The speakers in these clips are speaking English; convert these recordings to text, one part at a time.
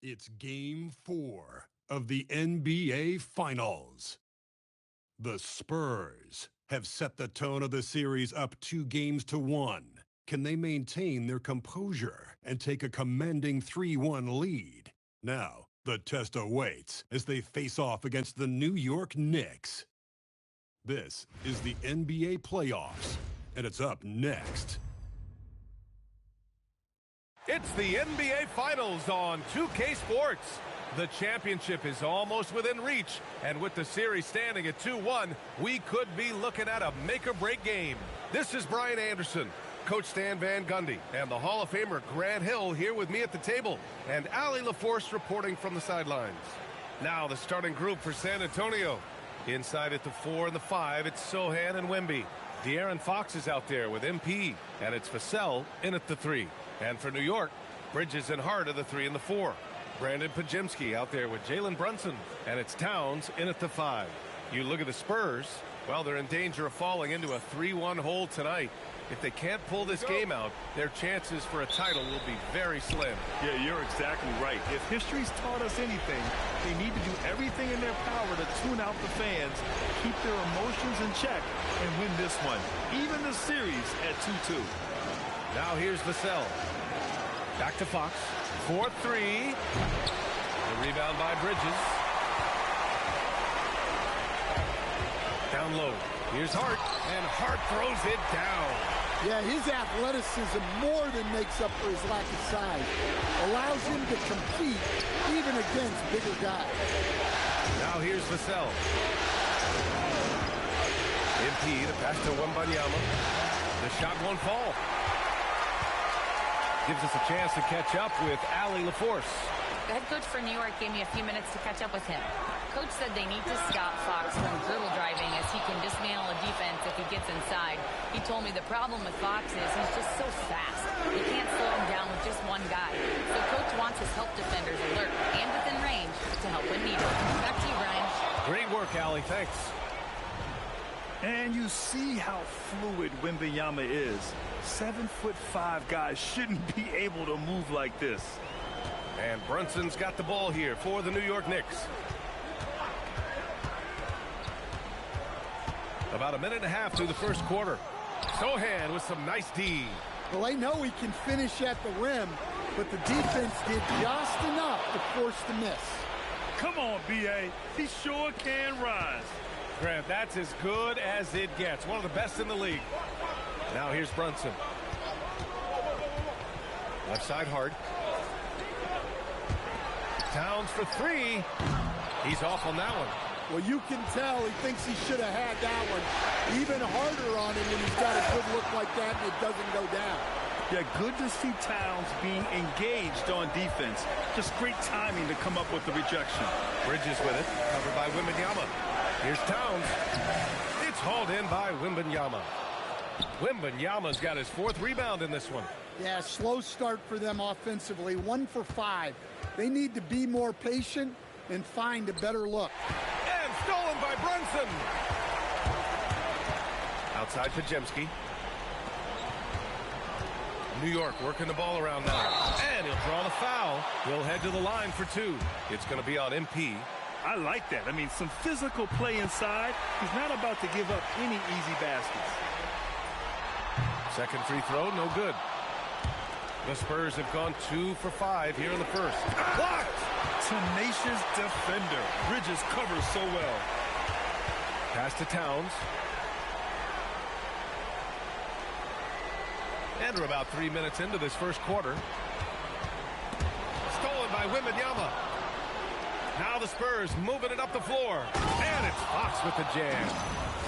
It's Game 4 of the NBA Finals. The Spurs have set the tone of the series up 2-1. Can they maintain their composure and take a commanding 3-1 lead? Now, the test awaits as they face off against the New York Knicks. This is the NBA playoffs, and it's up next. It's the NBA Finals on 2K Sports. The championship is almost within reach, and with the series standing at 2-1, we could be looking at a make-or-break game. This is Brian Anderson, Coach Stan Van Gundy, and the Hall of Famer Grant Hill here with me at the table, and Allie LaForce reporting from the sidelines. Now the starting group for San Antonio. Inside at the 4 and the 5, it's Sohan and Wemby. De'Aaron Fox is out there with MP, and it's Vassell in at the 3. And for New York, Bridges and Hart are the 3 and the 4. Brandon Pajemski out there with Jalen Brunson, and it's Towns in at the 5. You look at the Spurs, well, they're in danger of falling into a 3-1 hole tonight. If they can't pull this game out, their chances for a title will be very slim. Yeah, you're exactly right. If history's taught us anything, they need to do everything in their power to tune out the fans, keep their emotions in check, and win this one, even the series at 2-2. Now here's Vassell. Back to Fox. 4-3. The rebound by Bridges. Down low. Here's Hart, and Hart throws it down. Yeah, his athleticism more than makes up for his lack of size. Allows him to compete even against bigger guys. Now here's Vassell. MP, the pass to Wembanyama. The shot won't fall. Gives us a chance to catch up with Allie LaForce. The head coach for New York gave me a few minutes to catch up with him. Coach said they need to stop Fox from dribble driving as he can dismantle a defense if he gets inside. He told me the problem with Fox is he's just so fast. You can't slow him down with just one guy. So Coach wants his help defenders alert and within range to help when needed. Back to you, Brian. Great work, Allie. Thanks. And you see how fluid Wembanyama is. 7'5" guys shouldn't be able to move like this. And Brunson's got the ball here for the New York Knicks. About a minute and a half through the first quarter. Sohan with some nice D. Well, they know he can finish at the rim, but the defense did just enough to force the miss. Come on, B.A. He sure can rise. Grant, that's as good as it gets. One of the best in the league. Now here's Brunson. Left side Hart. Towns for 3. He's off on that one. Well, you can tell he thinks he should have had that one even harder on him when he's got a good look like that and it doesn't go down. Yeah, good to see Towns being engaged on defense. Just great timing to come up with the rejection. Bridges with it, covered by Wembanyama. Here's Towns. It's hauled in by Wembanyama. Wembanyama's got his 4th rebound in this one. Yeah, slow start for them offensively. 1 for 5. They need to be more patient and find a better look. And stolen by Brunson. Outside Pajemski. New York working the ball around now. And he'll draw the foul. He'll head to the line for 2. It's going to be on MP. I like that. I mean, some physical play inside. He's not about to give up any easy baskets. Second free throw, no good. The Spurs have gone 2 for 5 here in the first. Blocked! Tenacious defender. Bridges covers so well. Pass to Towns. And we're about 3 minutes into this first quarter. Stolen by Wembanyama. Now the Spurs moving it up the floor. And it's Fox with the jam.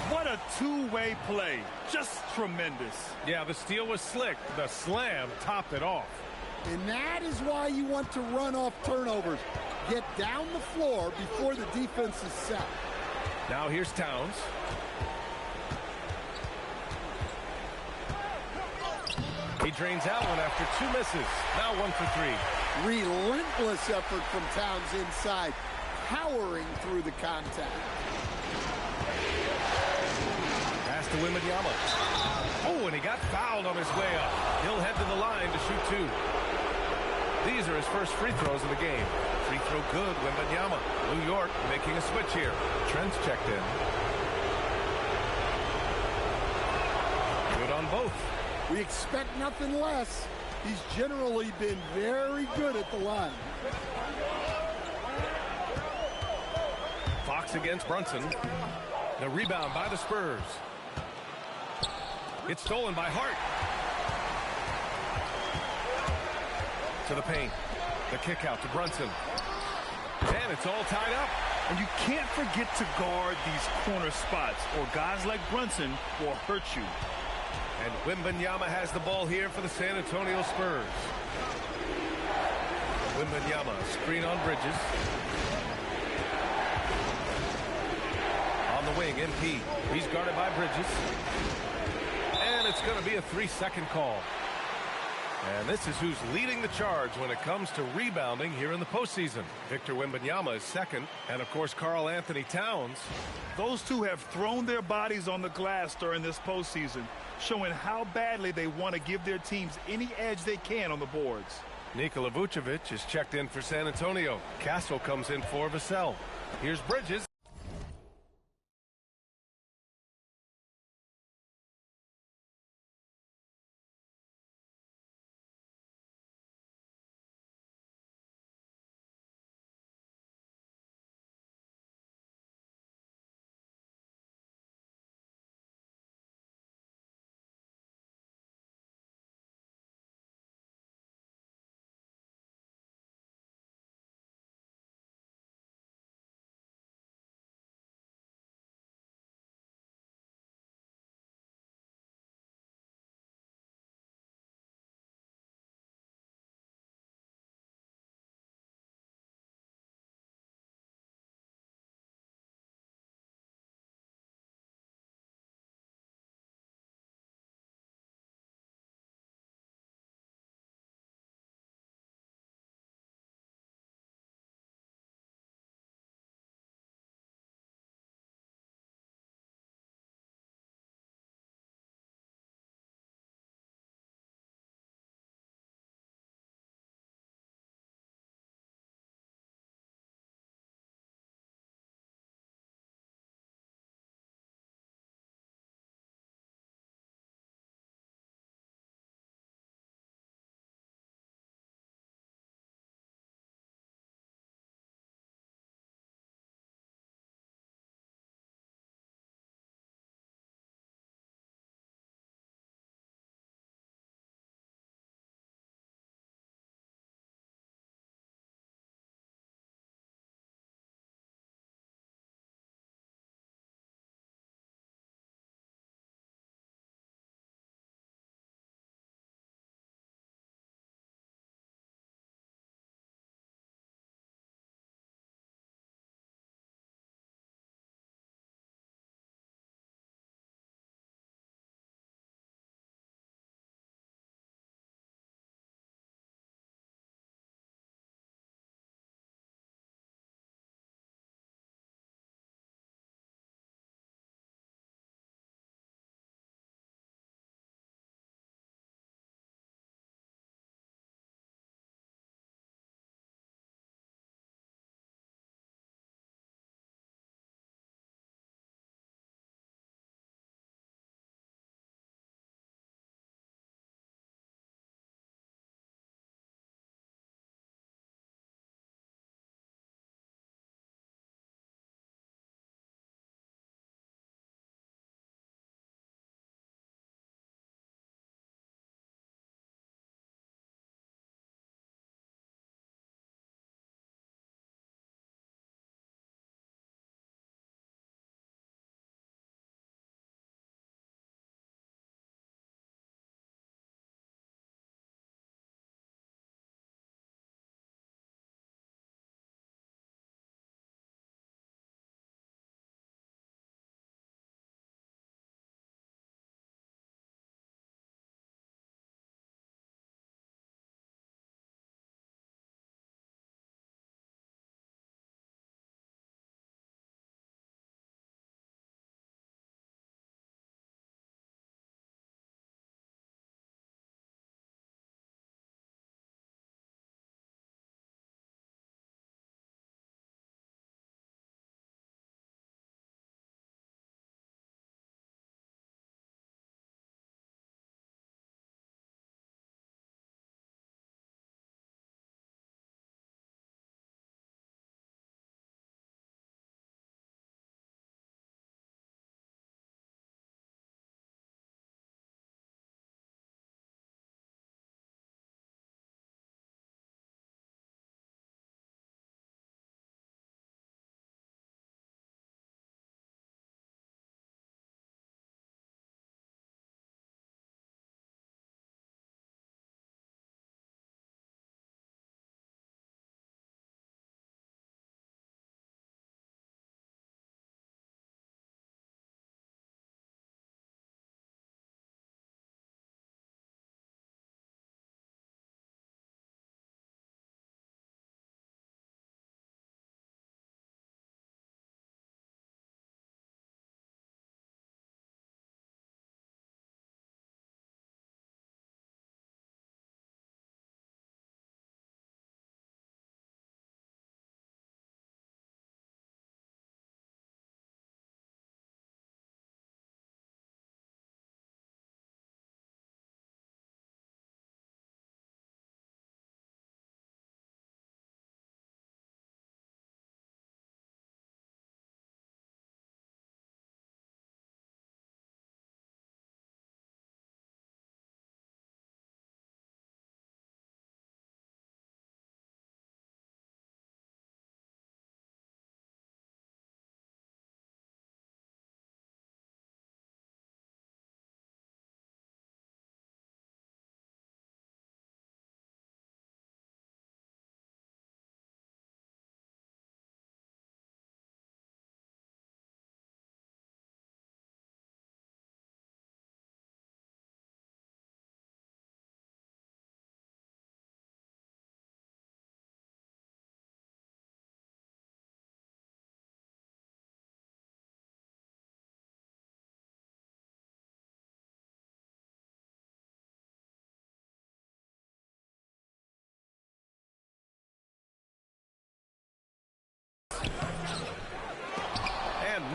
What a two-way play. Just tremendous. Yeah, the steal was slick. The slam topped it off. And that is why you want to run off turnovers. Get down the floor before the defense is set. Now here's Towns. He drains out one after 2 misses. Now 1 for 3. Relentless effort from Towns inside, powering through the contact. Pass to Wembanyama. Oh, and he got fouled on his way up. He'll head to the line to shoot 2. These are his first free throws of the game. Free throw good, Wembanyama. New York making a switch here. Trent's checked in. Good on both. We expect nothing less. He's generally been very good at the line. Fox against Brunson. The rebound by the Spurs. It's stolen by Hart. To the paint. The kick out to Brunson. And it's all tied up. And you can't forget to guard these corner spots, or guys like Brunson will hurt you. And Wembanyama has the ball here for the San Antonio Spurs. Wembanyama, screen on Bridges. On the wing, MP. He's guarded by Bridges. And it's going to be a 3-second call. And this is who's leading the charge when it comes to rebounding here in the postseason. Victor Wembanyama is second. And, of course, Karl Anthony Towns. Those two have thrown their bodies on the glass during this postseason, showing how badly they want to give their teams any edge they can on the boards. Nikola Vucevic is checked in for San Antonio. Castle comes in for Vassell. Here's Bridges.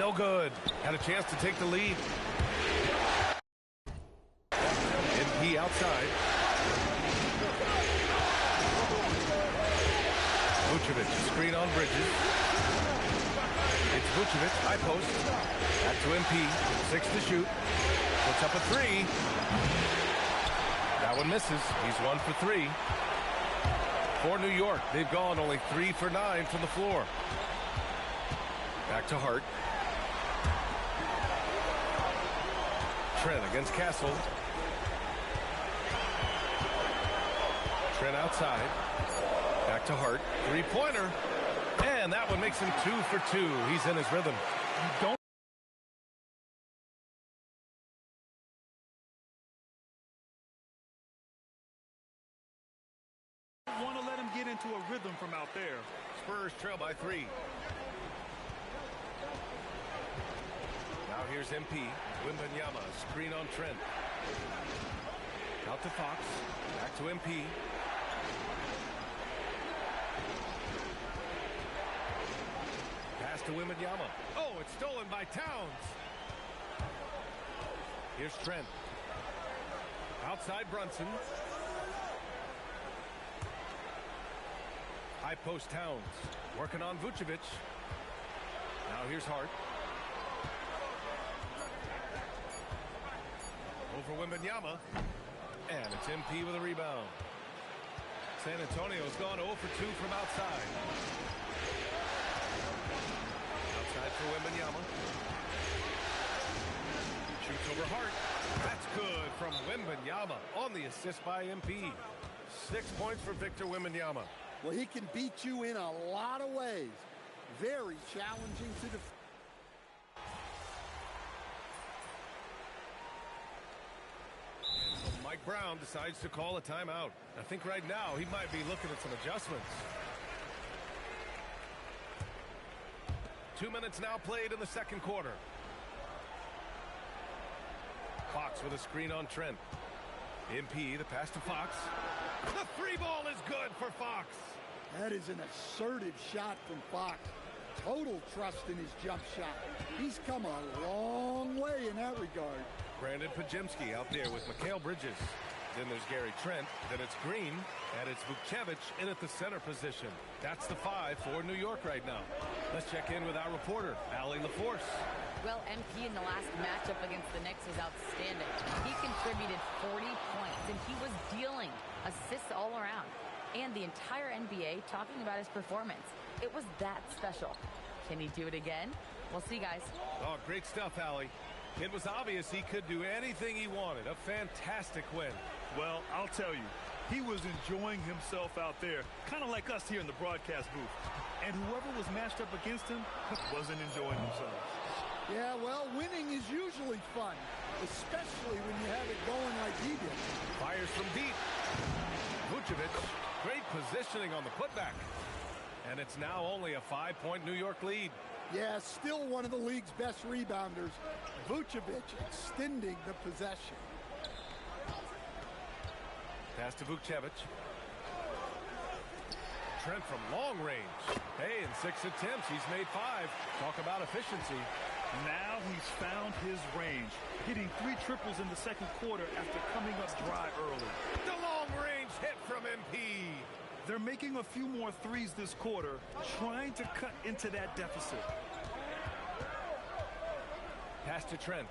No good. Had a chance to take the lead. MP outside. Vucevic, screen on Bridges. It's Vucevic, high post. Back to MP, 6 to shoot. Puts up a 3. That one misses. He's 1 for 3. For New York, they've gone only 3 for 9 from the floor. Back to Hart. Trent against Castle. Trent outside. Back to Hart. Three-pointer. And that one makes him 2 for 2. He's in his rhythm. You don't want to let him get into a rhythm from out there. Spurs trail by 3. Now here's MP. Wembanyama, screen on Trent. Out to Fox. Back to MP. Pass to Wembanyama. Oh, it's stolen by Towns. Here's Trent. Outside Brunson. High post Towns. Working on Vucevic. Now here's Hart. Over Wembanyama. And it's MP with a rebound. San Antonio's gone 0 for 2 from outside. Outside for Wembanyama. Shoots over Hart. That's good from Wembanyama on the assist by MP. 6 points for Victor Wembanyama. Well, he can beat you in a lot of ways. Very challenging to defend. Mike Brown decides to call a timeout. I think right now he might be looking at some adjustments. 2 minutes now played in the second quarter. Fox with a screen on Trent. MP, the pass to Fox. The 3-ball is good for Fox. That is an assertive shot from Fox. Total trust in his jump shot. He's come a long way in that regard. Brandon Pajemski out there with Mikal Bridges. Then there's Gary Trent. Then it's Green. And it's Vucevic in at the center position. That's the 5 for New York right now. Let's check in with our reporter, Allie LaForce. Well, MP in the last matchup against the Knicks was outstanding. He contributed 40 points, and he was dealing assists all around. And the entire NBA talking about his performance. It was that special. Can he do it again? We'll see, guys. Oh, great stuff, Allie. It was obvious he could do anything he wanted. A fantastic win. Well, I'll tell you, he was enjoying himself out there, kind of like us here in the broadcast booth. And whoever was matched up against him wasn't enjoying themselves. Yeah, well, winning is usually fun, especially when you have it going like he did. Fires from deep. Vucevic, great positioning on the putback. And it's now only a 5-point New York lead. Yeah, still one of the league's best rebounders. Vucevic extending the possession. Pass to Vucevic. Trent from long range. Hey, in 6 attempts, he's made 5. Talk about efficiency. Now he's found his range, hitting 3 triples in the second quarter after coming up dry early. The long-range hit from MP. They're making a few more threes this quarter, trying to cut into that deficit. Pass to Trent.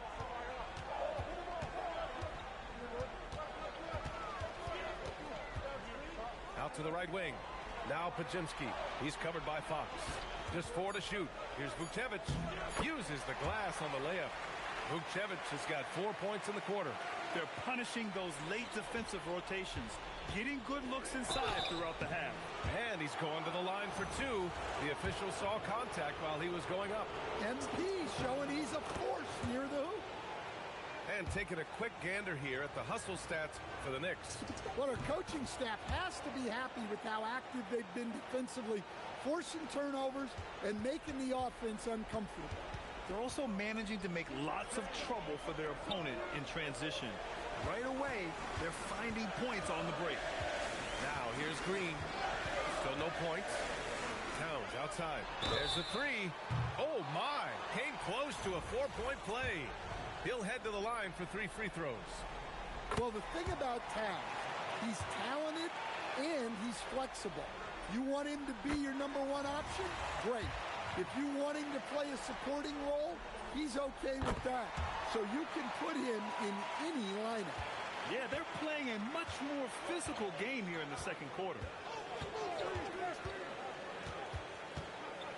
Out to the right wing. Now Pajemski. He's covered by Fox. Just 4 to shoot. Here's Vucevic. Uses the glass on the layup. Vucevic has got 4 points in the quarter. They're punishing those late defensive rotations, getting good looks inside throughout the half. And he's going to the line for 2. The official saw contact while he was going up. MP showing he's a force near the hoop. And taking a quick gander here at the hustle stats for the Knicks. Well, our coaching staff has to be happy with how active they've been defensively, forcing turnovers and making the offense uncomfortable. They're also managing to make lots of trouble for their opponent in transition. Right away, they're finding points on the break. Now here's Green. Still no points. Towns Outside. There's the three. Oh, my. Came close to a 4-point play. He'll head to the line for 3 free throws. Well, the thing about Towns, he's talented and he's flexible. You want him to be your number one option? Great. If you want him to play a supporting role, he's okay with that. So you can put him in any lineup. Yeah, they're playing a much more physical game here in the second quarter.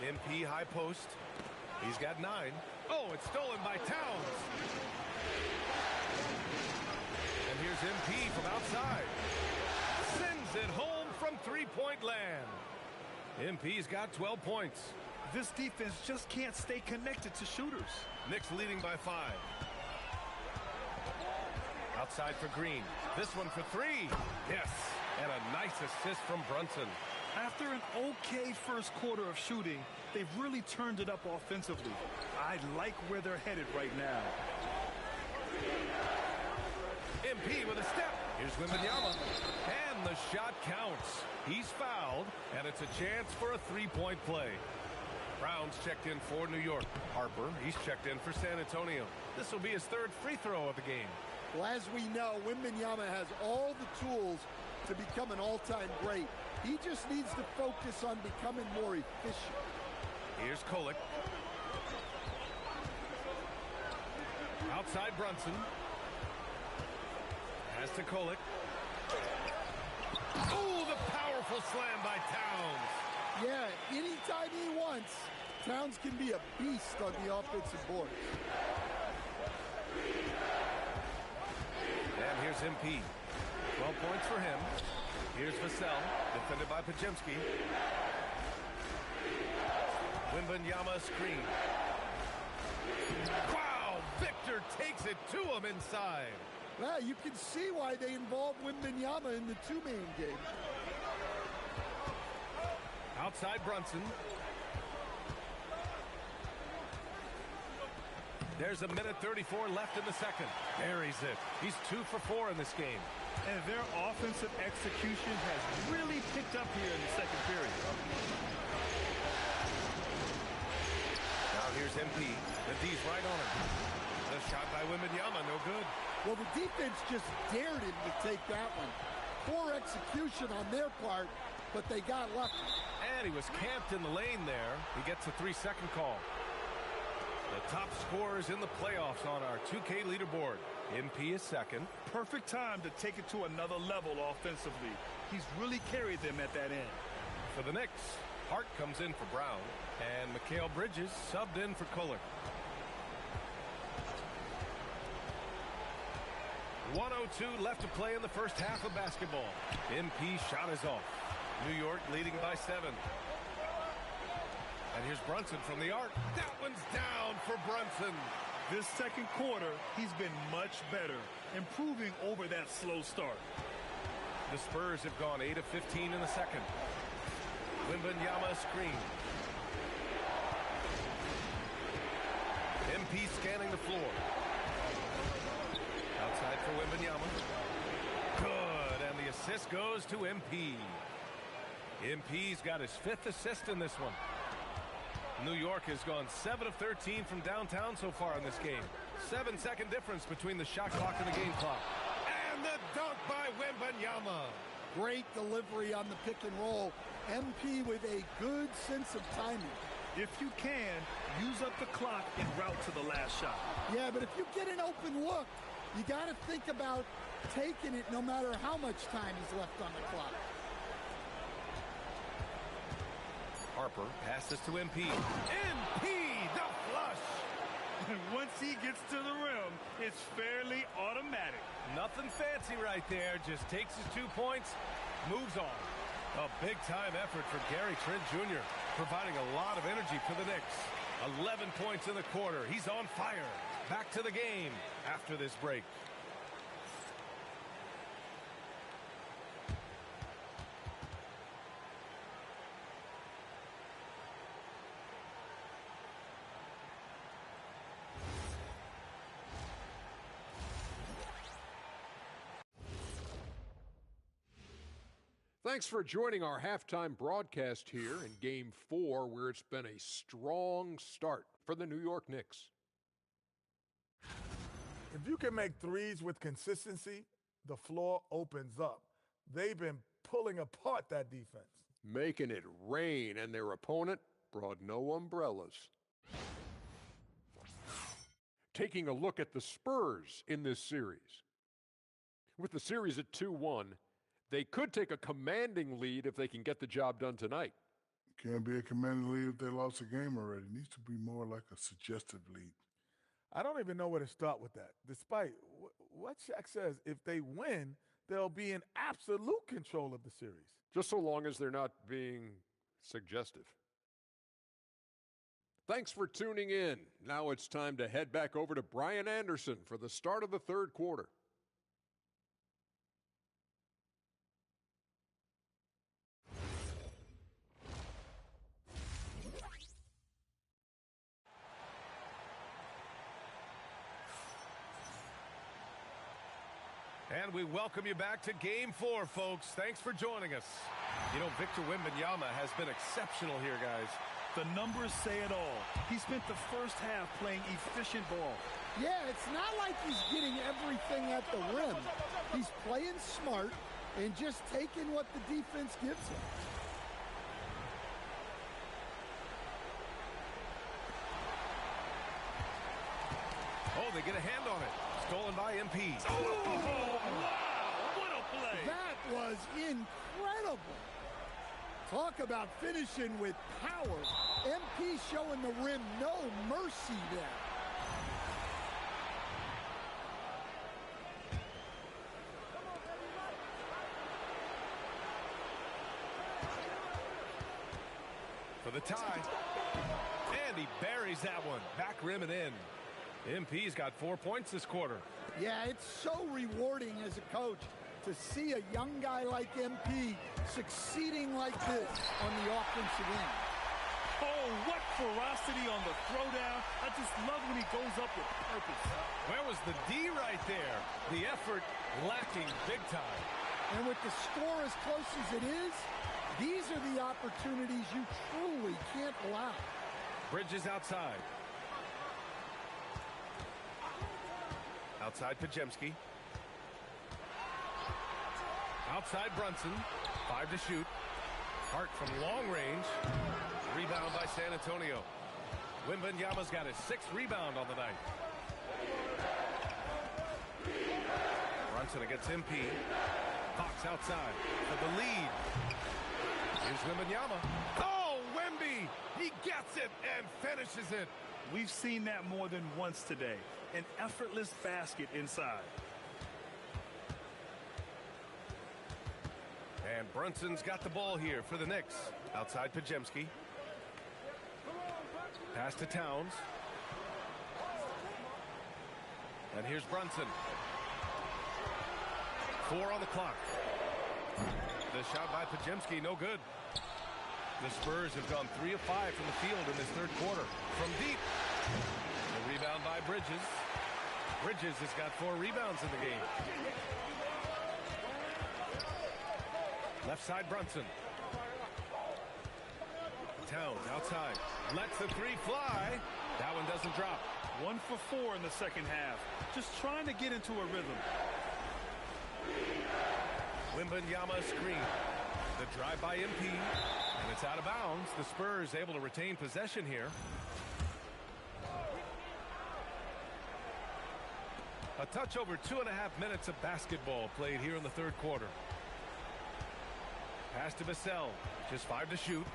MP high post. He's got 9. Oh, it's stolen by Towns. And here's MP from outside. Sends it home from 3-point land. MP's got 12 points. This defense just can't stay connected to shooters. Knicks leading by 5. Outside for Green. This one for 3. Yes. And a nice assist from Brunson. After an okay first quarter of shooting, they've really turned it up offensively. I like where they're headed right now. MP with a step. Here's Wembanyama. And the shot counts. He's fouled, and it's a chance for a 3-point play. Brown's checked in for New York. Harper, he's checked in for San Antonio. This will be his 3rd free throw of the game. Well, as we know, Wembanyama has all the tools to become an all-time great. He just needs to focus on becoming more efficient. Here's Kolek. Outside Brunson. Pass to Kolek. Oh, the powerful slam by Towns. Yeah, anytime he wants, Towns can be a beast on the offensive board. And here's MP. 12 points for him. Here's Vassell, defended by Pajemski. Wembanyama screen. Wow, Victor takes it to him inside. Well, you can see why they involved Wembanyama in the two-man game. Outside Brunson. There's a minute 34 left in the second. Buries it. He's 2 for 4 in this game. And their offensive execution has really picked up here in the second period. Now here's MP. The D's right on him. The shot by Wembanyama, no good. Well, the defense just dared him to take that one. Poor execution on their part, but they got lucky. And he was camped in the lane there. He gets a 3-second call. The top scorers in the playoffs on our 2K leaderboard. MP is second. Perfect time to take it to another level offensively. He's really carried them at that end. For the Knicks, Hart comes in for Brown, and Mikal Bridges subbed in for Kolek. 1:02 left to play in the first half of basketball. MP shot is off. New York leading by 7. And here's Brunson from the arc. That one's down for Brunson. This second quarter, he's been much better, improving over that slow start. The Spurs have gone 8 of 15 in the second. Wembanyama screen. MP scanning the floor. Outside for Wembanyama. Good, and the assist goes to MP. MP's got his 5th assist in this one. New York has gone 7 of 13 from downtown so far in this game. 7-second difference between the shot clock and the game clock. And the dunk by Wembanyama. Great delivery on the pick and roll. MP with a good sense of timing. If you can, use up the clock en route to the last shot. Yeah, but if you get an open look, you got to think about taking it no matter how much time is left on the clock. Harper passes to MP. MP, the flush. And once he gets to the rim, it's fairly automatic. Nothing fancy right there. Just takes his 2 points, moves on. A big-time effort for Gary Trent Jr., providing a lot of energy for the Knicks. 11 points in the quarter. He's on fire. Back to the game after this break. Thanks for joining our halftime broadcast here in Game 4, where it's been a strong start for the New York Knicks. If you can make threes with consistency, the floor opens up. They've been pulling apart that defense. Making it rain, and their opponent brought no umbrellas. Taking a look at the Spurs in this series. With the series at 2-1, they could take a commanding lead if they can get the job done tonight. Can't be a commanding lead if they lost a game already. It needs to be more like a suggestive lead. I don't even know where to start with that. Despite what Shaq says, if they win, they'll be in absolute control of the series. Just so long as they're not being suggestive. Thanks for tuning in. Now it's time to head back over to Brian Anderson for the start of the third quarter. And we welcome you back to Game 4, folks. Thanks for joining us. You know, Victor Wembanyama has been exceptional here, guys. The numbers say it all. He spent the first half playing efficient ball. Yeah, it's not like he's getting everything at the rim. He's playing smart and just taking what the defense gives him. Oh, they get a hand on it. Stolen by MP. Oh, wow, what a play. That was incredible. Talk about finishing with power. MP showing the rim no mercy there. For the tie. And he buries that one. Back rim and in. MP's got 4 points this quarter. Yeah, it's so rewarding as a coach to see a young guy like MP succeeding like this on the offensive end. Oh, what ferocity on the throwdown. I just love when he goes up with purpose. Where was the D right there? The effort lacking big time. And with the score as close as it is, these are the opportunities you truly can't allow. Bridges outside. Outside Pajemski. Outside Brunson. 5 to shoot. Hart from long range. Rebound by San Antonio. Wembanyama's got his 6th rebound on the night. Brunson against MP. Fox outside for the lead. Here's Wembanyama. Oh, Wemby! He gets it and finishes it. We've seen that more than once today. An effortless basket inside. And Brunson's got the ball here for the Knicks. Outside Pajemski. Pass to Towns. And here's Brunson. 4 on the clock. The shot by Pajemski, no good. The Spurs have gone 3 of 5 from the field in this third quarter. From deep. The rebound by Bridges. Bridges has got 4 rebounds in the game. Left side Brunson. Towns outside. Lets the 3 fly. That one doesn't drop. 1 for 4 in the second half. Just trying to get into a rhythm. Wembanyama screen. The drive by MP. And it's out of bounds. The Spurs able to retain possession here. A touch over 2.5 minutes of basketball played here in the third quarter. Pass to Vassell. Just 5 to shoot.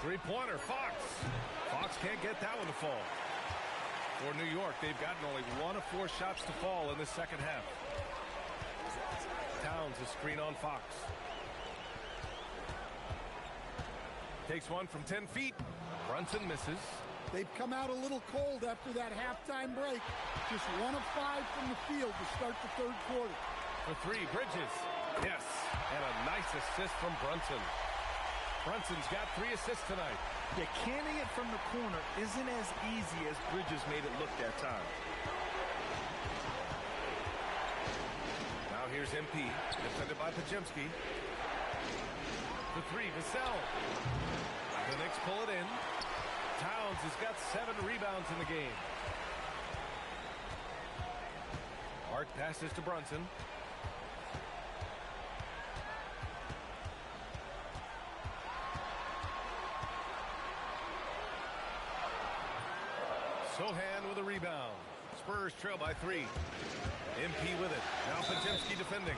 3-pointer. Fox. Fox can't get that one to fall. For New York, they've gotten only 1 of 4 shots to fall in the second half. Towns a screen on Fox. Takes one from 10 feet. Brunson misses. They've come out a little cold after that halftime break. Just 1 of 5 from the field to start the third quarter. For 3, Bridges. Yes, and a nice assist from Brunson. Brunson's got 3 assists tonight. Yeah, canning it from the corner isn't as easy as Bridges made it look that time. Now here's Here's MP, defended by Pajemski. The three, Vassell. The Knicks pull it in. Towns has got 7 rebounds in the game. Hart passes to Brunson. Sohan with a rebound. Spurs trail by 3. MP with it. Now Pajemski defending.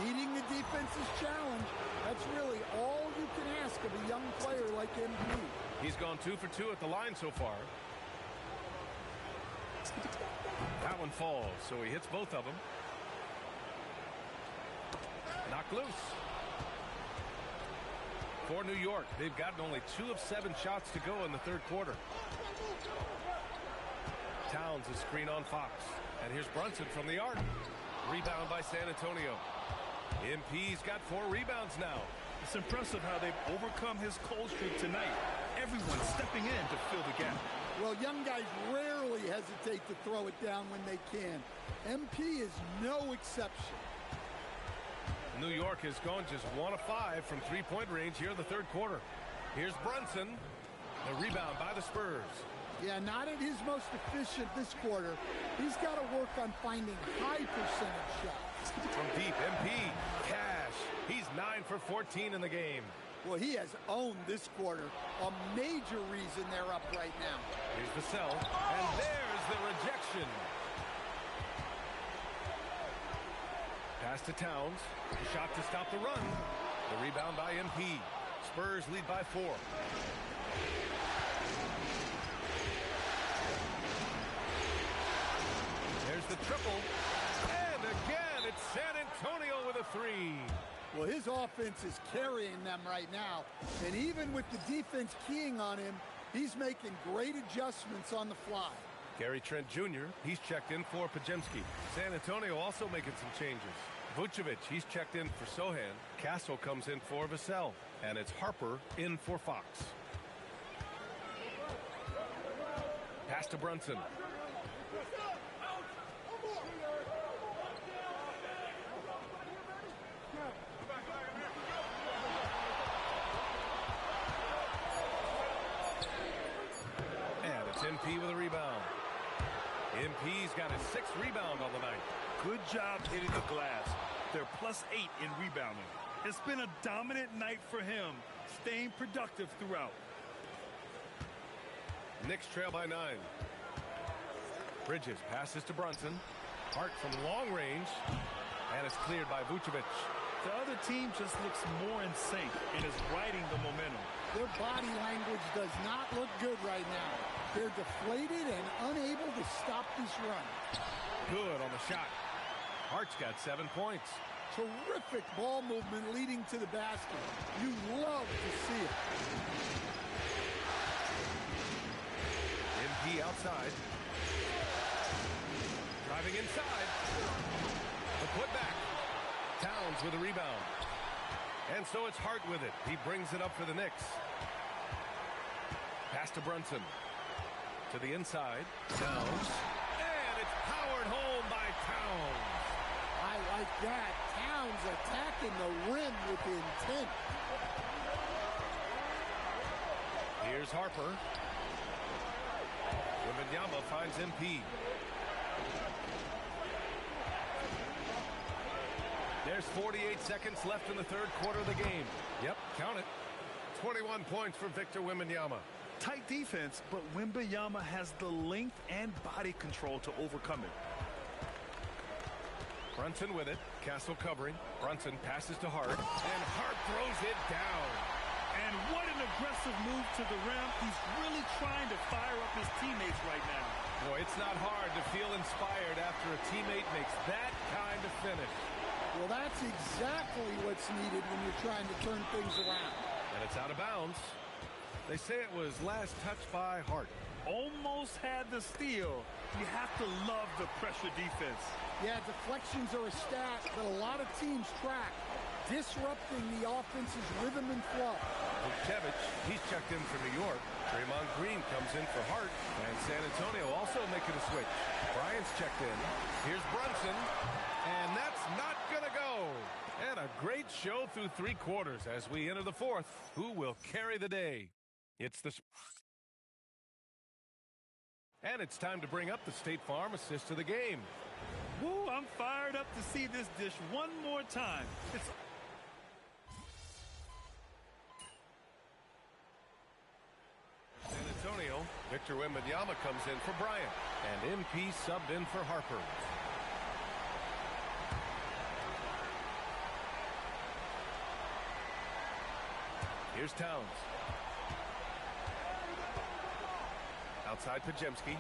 Meeting the defense's challenge. That's really all you can ask of a young player like MP. He's gone 2 for 2 at the line so far. That one falls, so he hits both of them. Knocked loose. For New York, they've gotten only 2 of 7 shots to go in the third quarter. Towns a screen on Fox. And here's Brunson from the arc. Rebound by San Antonio. MP's got 4 rebounds now. It's impressive how they've overcome his cold streak tonight. Everyone stepping in to fill the gap. Well, young guys rarely hesitate to throw it down when they can. MP is no exception. New York has gone just 1 of 5 from 3-point range here in the third quarter. Here's Brunson. The rebound by the Spurs. Yeah, not at his most efficient this quarter. He's got to work on finding high percentage shots. From deep, MP. Cash. He's 9 for 14 in the game. Well, he has owned this quarter. A major reason they're up right now. Here's Vassell. And there's the rejection. Pass to Towns. A shot to stop the run. The rebound by MP. Spurs lead by 4. There's the triple. And again, it's San Antonio with a 3. Well, his offense is carrying them right now. And even with the defense keying on him, he's making great adjustments on the fly. Gary Trent Jr., he's checked in for Pajemski. San Antonio also making some changes. Vucevic, he's checked in for Sohan. Castle comes in for Vassell. And it's Harper in for Fox. Pass to Brunson. And it's MP with a rebound. MP's got his 6th rebound on the night. Good job hitting the glass. They're +8 in rebounding. It's been a dominant night for him, staying productive throughout. Knicks trail by 9. Bridges passes to Brunson. Hart from long range. And it's cleared by Vucevic. The other team just looks more in sync and is riding the momentum. Their body language does not look good right now. They're deflated and unable to stop this run. Good on the shot. Hart's got 7 points. Terrific ball movement leading to the basket. You love to see it. MP outside. Driving inside. The putback. Towns with a rebound. And so it's Hart with it. He brings it up for the Knicks. Pass to Brunson. To the inside. Towns. And it's powered home by Towns. I like that. Towns attacking the rim with intent. Here's Harper. Wembanyama finds MP. There's 48 seconds left in the third quarter of the game. Yep, count it. 21 points for Victor Wembanyama. Tight defense, but Wembanyama has the length and body control to overcome it. Brunson with it. Castle covering. Brunson passes to Hart. And Hart throws it down. And what an aggressive move to the rim. He's really trying to fire up his teammates right now. Boy, it's not hard to feel inspired after a teammate makes that kind of finish. Well, that's exactly what's needed when you're trying to turn things around. And it's out of bounds. They say it was last touched by Hart. Almost had the steal. You have to love the pressure defense. Yeah, deflections are a stat that a lot of teams track, disrupting the offense's rhythm and flow. Vucevic, he's checked in for New York. Draymond Green comes in for Hart. And San Antonio also making a switch. Bryant's checked in. Here's Brunson. And that's not going to go. show through 3 quarters as we enter the 4th. Who will carry the day? It's the... And it's time to bring up the State Farm assist of the game. Woo, I'm fired up to see this dish one more time. It's... San Antonio, Victor Wembanyama comes in for Bryant. And MP subbed in for Harper. Here's Towns. Outside Pajemski.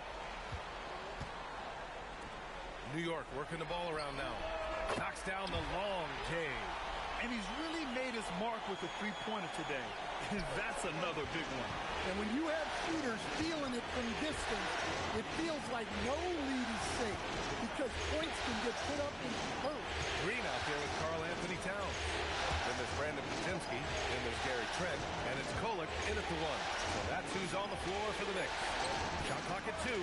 New York working the ball around now. Knocks down the long J. And he's really made his mark with the three-pointer today. That's another big one. And when you have shooters feeling it from distance, it feels like no lead is safe because points can get put up in hurt. Green out there with Karl Anthony Towns. Then there's Brandon Pajemski. Then there's Gary Trent. And it's Kolek in at the 1. So that's who's on the floor for the Knicks. Shot clock at 2.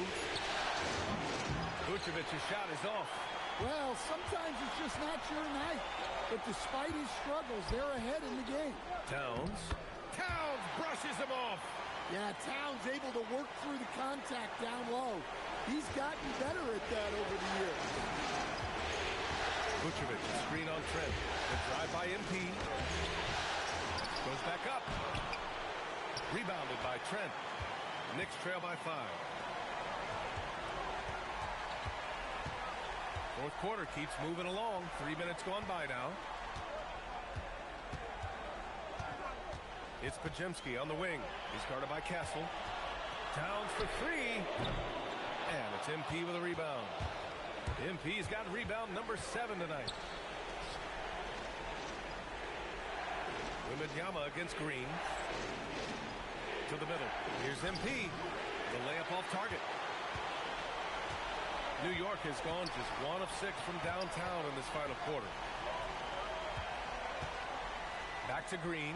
Vucevic's shot is off. Well, sometimes it's just not your night. But despite his struggles, they're ahead in the game. Towns brushes him off. Yeah, Towns able to work through the contact down low. He's gotten better at that over the years. Vucevic, screen on Trent. The drive by MP. Goes back up. Rebounded by Trent. Knicks trail by 5. Fourth quarter keeps moving along. 3 minutes gone by now. It's Pajemski on the wing. He's guarded by Castle. Towns for 3. And it's MP with a rebound. MP's got rebound number 7 tonight. Wembanyama against Green. To the middle. Here's MP. The layup off target. New York has gone just 1 of 6 from downtown in this final quarter. Back to Green.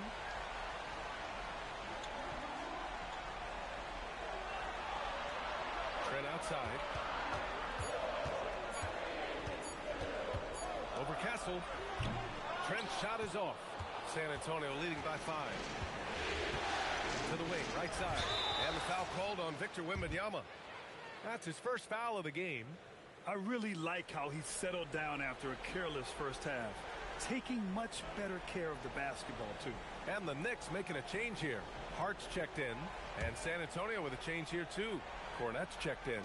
Trent outside. Over Castle. Trent's shot is off. San Antonio leading by 5. To the wing, right side. And the foul called on Victor Wembanyama. That's his first foul of the game. I really like how he settled down after a careless first half. Taking much better care of the basketball, too. And the Knicks making a change here. Hart's checked in. And San Antonio with a change here, too. Cornette's checked in.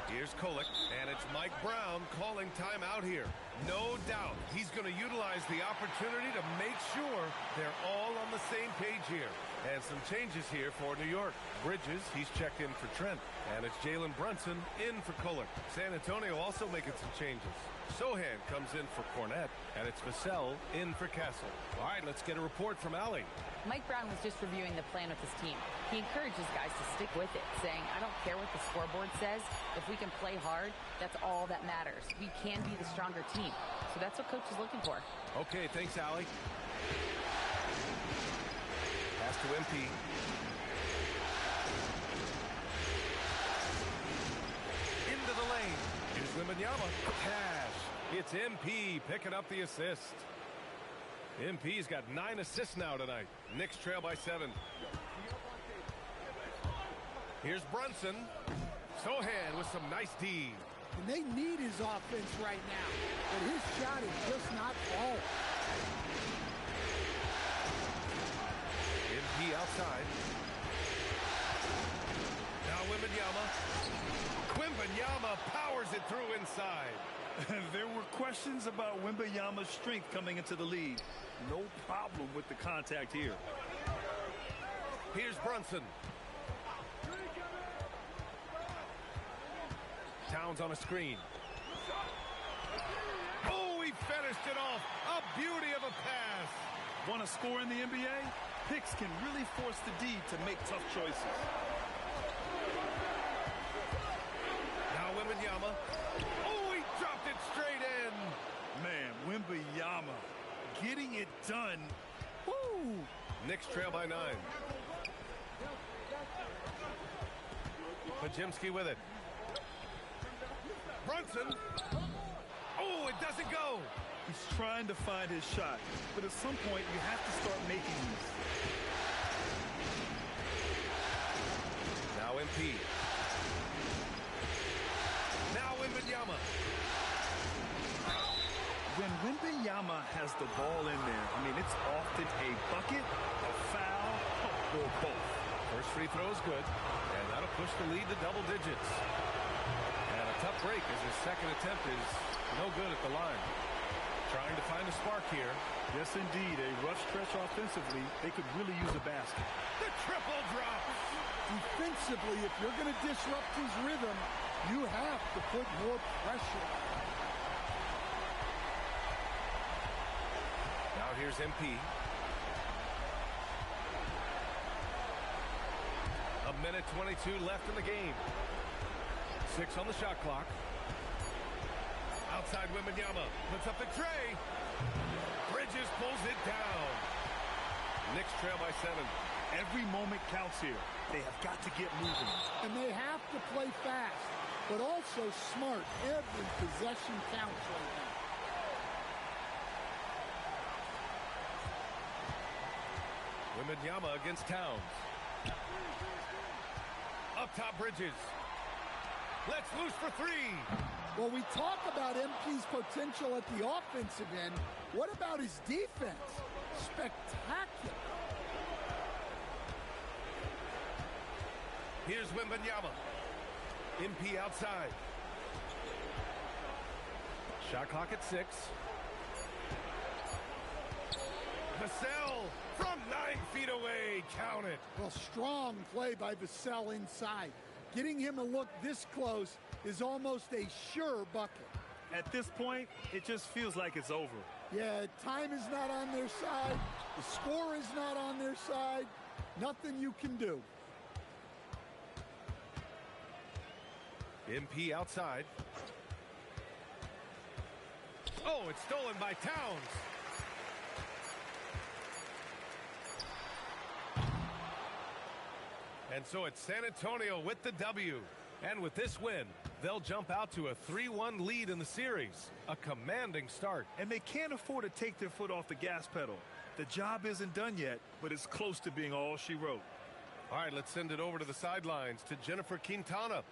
Here's Kolek, and it's Mike Brown calling timeout here. No doubt he's going to utilize the opportunity to make sure they're all on the same page here. And some changes here for New York. Bridges, he's checked in for Trent. And it's Jalen Brunson in for Kolek. San Antonio also making some changes. Sohan comes in for Cornette, and it's Vassell in for Castle. All right, let's get a report from Allie. Mike Brown was just reviewing the plan with his team. He encourages guys to stick with it, saying, I don't care what the scoreboard says. If we can play hard, that's all that matters. We can be the stronger team. So that's what coach is looking for. Okay, thanks, Allie. Pass to MP. Into the lane. Here's Wembanyama. Cash. It's MP picking up the assist. MP's got 9 assists now tonight. Knicks trail by 7. Here's Brunson. Sohan with some nice D. And they need his offense right now. But his shot is just not falling. MP outside. Now Wembanyama powers it through inside. There were questions about Wembanyama's strength coming into the league. No problem with the contact here. Here's Brunson. Towns on a screen. Oh, he finished it off. A beauty of a pass. Want to score in the NBA? Picks can really force the D to make tough choices. Now Wembanyama. Oh, he dropped it straight in. Man, Wembanyama getting it done. Woo! Knicks trail by 9. Pajemski with it. Brunson. Oh, it doesn't go. He's trying to find his shot, but at some point you have to start making these. Now MP. Now Wembanyama. When Wembanyama has the ball in there, I mean, it's often a bucket, a foul, or both. First free throw is good, and that'll push the lead to double digits. And a tough break as his second attempt is no good at the line. Trying to find a spark here. Yes, indeed. A rough stretch offensively. They could really use a basket. The triple drop. Defensively, if you're going to disrupt his rhythm, you have to put more pressure on him. Now here's MP. A minute 22 left in the game. 6 on the shot clock. Outside Wembanyama puts up the tray. Bridges pulls it down. Knicks trail by 7. Every moment counts here. They have got to get moving. And they have to play fast, but also smart. Every possession counts right now. Wembanyama against Towns. Up top Bridges. Let's loose for 3. Well, we talk about MP's potential at the offensive end. What about his defense? Spectacular. Here's Wembanyama. MP outside. Shot clock at 6. Vassell from 9 feet away. Count it. Well, strong play by Vassell inside. Getting him a look this close is almost a sure bucket. At this point, it just feels like it's over. Yeah, time is not on their side. The score is not on their side. Nothing you can do. MP outside. Oh, it's stolen by Towns. And so it's San Antonio with the W. And with this win, they'll jump out to a 3-1 lead in the series. A commanding start. And they can't afford to take their foot off the gas pedal. The job isn't done yet, but it's close to being all she wrote. All right, let's send it over to the sidelines to Jennifer Quintana.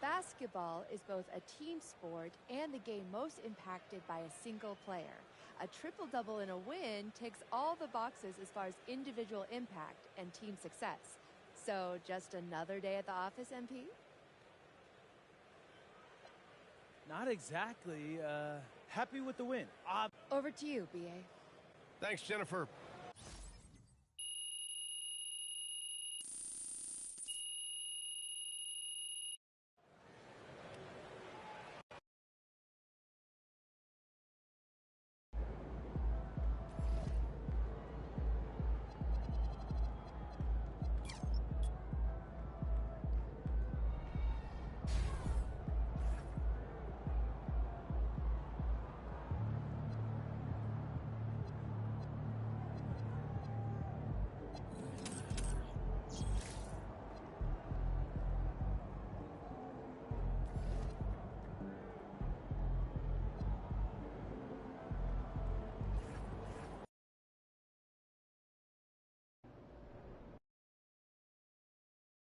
Basketball is both a team sport and the game most impacted by a single player. A triple-double in a win ticks all the boxes as far as individual impact and team success. So just another day at the office, MP? Not exactly. Happy with the win. Over to you, B.A. Thanks, Jennifer.